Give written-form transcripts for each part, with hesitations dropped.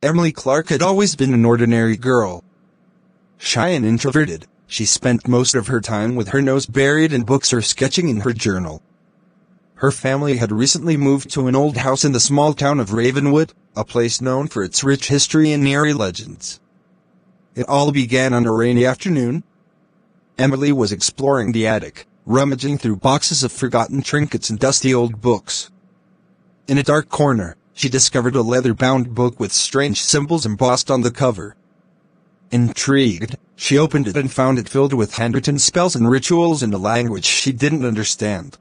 Emily Clarke had always been an ordinary girl. Shy and introverted, she spent most of her time with her nose buried in books or sketching in her journal. Her family had recently moved to an old house in the small town of Ravenwood, a place known for its rich history and eerie legends. It all began on a rainy afternoon. Emily was exploring the attic, rummaging through boxes of forgotten trinkets and dusty old books. In a dark corner, she discovered a leather-bound book with strange symbols embossed on the cover. Intrigued, she opened it and found it filled with handwritten spells and rituals in a language she didn't understand.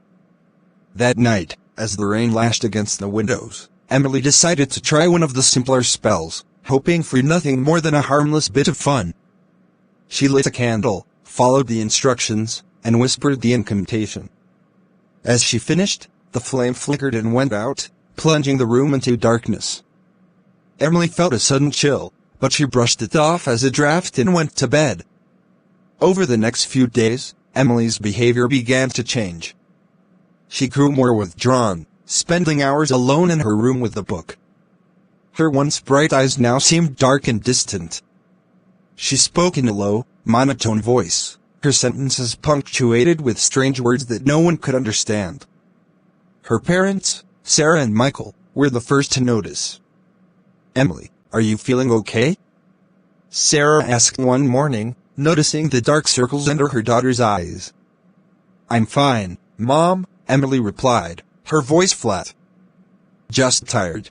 That night, as the rain lashed against the windows, Emily decided to try one of the simpler spells, hoping for nothing more than a harmless bit of fun. She lit a candle, followed the instructions, and whispered the incantation. As she finished, the flame flickered and went out, plunging the room into darkness. Emily felt a sudden chill, but she brushed it off as a draft and went to bed. Over the next few days, Emily's behavior began to change. She grew more withdrawn, spending hours alone in her room with the book. Her once bright eyes now seemed dark and distant. She spoke in a low, monotone voice, her sentences punctuated with strange words that no one could understand. Her parents, Sarah and Michael, were the first to notice. "Emily, are you feeling okay?" Sarah asked one morning, noticing the dark circles under her daughter's eyes. "I'm fine, Mom," Emily replied, her voice flat. "Just tired."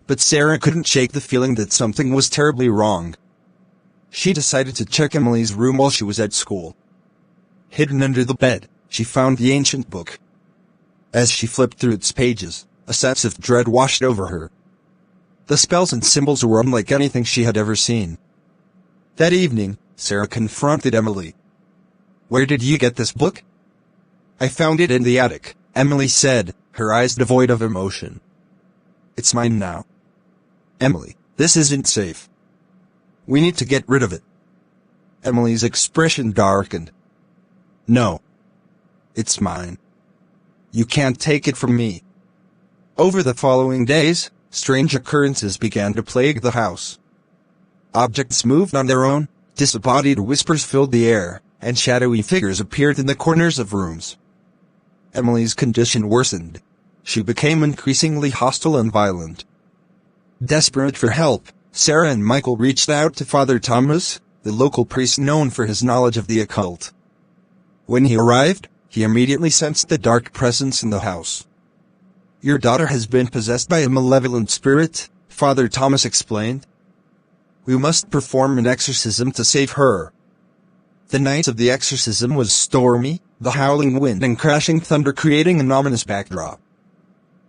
But Sarah couldn't shake the feeling that something was terribly wrong. She decided to check Emily's room while she was at school. Hidden under the bed, she found the ancient book. As she flipped through its pages, a sense of dread washed over her. The spells and symbols were unlike anything she had ever seen. That evening, Sarah confronted Emily. "Where did you get this book?" "I found it in the attic," Emily said, her eyes devoid of emotion. "It's mine now." "Emily, this isn't safe. We need to get rid of it." Emily's expression darkened. "No. It's mine. You can't take it from me." Over the following days, strange occurrences began to plague the house. Objects moved on their own, disembodied whispers filled the air, and shadowy figures appeared in the corners of rooms. Emily's condition worsened. She became increasingly hostile and violent. Desperate for help, Sarah and Michael reached out to Father Thomas, the local priest known for his knowledge of the occult. When he arrived, he immediately sensed the dark presence in the house. "Your daughter has been possessed by a malevolent spirit," Father Thomas explained. "We must perform an exorcism to save her." The night of the exorcism was stormy, the howling wind and crashing thunder creating an ominous backdrop.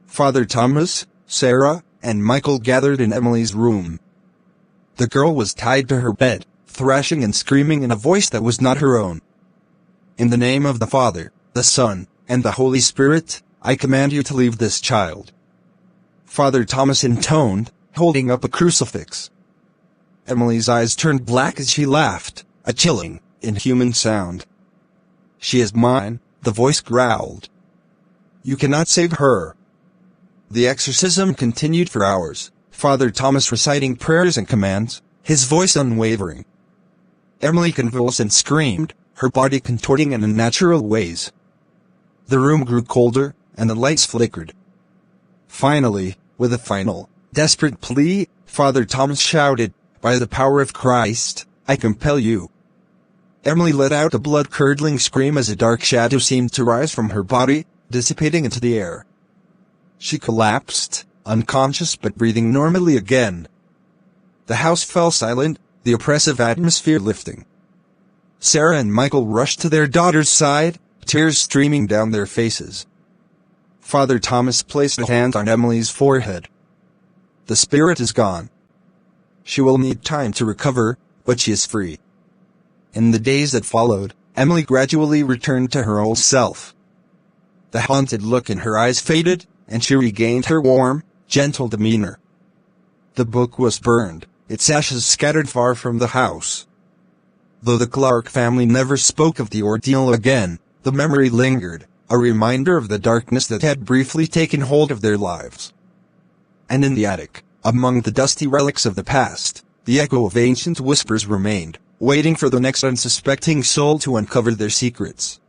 Father Thomas, Sarah, and Michael gathered in Emily's room. The girl was tied to her bed, thrashing and screaming in a voice that was not her own. "In the name of the Father, the Son, and the Holy Spirit, I command you to leave this child," Father Thomas intoned, holding up a crucifix. Emily's eyes turned black as she laughed, a chilling, inhuman sound. "She is mine," the voice growled. "You cannot save her." The exorcism continued for hours, Father Thomas reciting prayers and commands, his voice unwavering. Emily convulsed and screamed, her body contorting in unnatural ways. The room grew colder, and the lights flickered. Finally, with a final, desperate plea, Father Thomas shouted, "By the power of Christ, I compel you." Emily let out a blood-curdling scream as a dark shadow seemed to rise from her body, dissipating into the air. She collapsed, unconscious but breathing normally again. The house fell silent, the oppressive atmosphere lifting. Sarah and Michael rushed to their daughter's side, tears streaming down their faces. Father Thomas placed a hand on Emily's forehead. "The spirit is gone. She will need time to recover, but she is free." In the days that followed, Emily gradually returned to her old self. The haunted look in her eyes faded, and she regained her warm, gentle demeanor. The book was burned, its ashes scattered far from the house. Though the Clarke family never spoke of the ordeal again, the memory lingered, a reminder of the darkness that had briefly taken hold of their lives. And in the attic, Among the dusty relics of the past, the echo of ancient whispers remained, waiting for the next unsuspecting soul to uncover their secrets.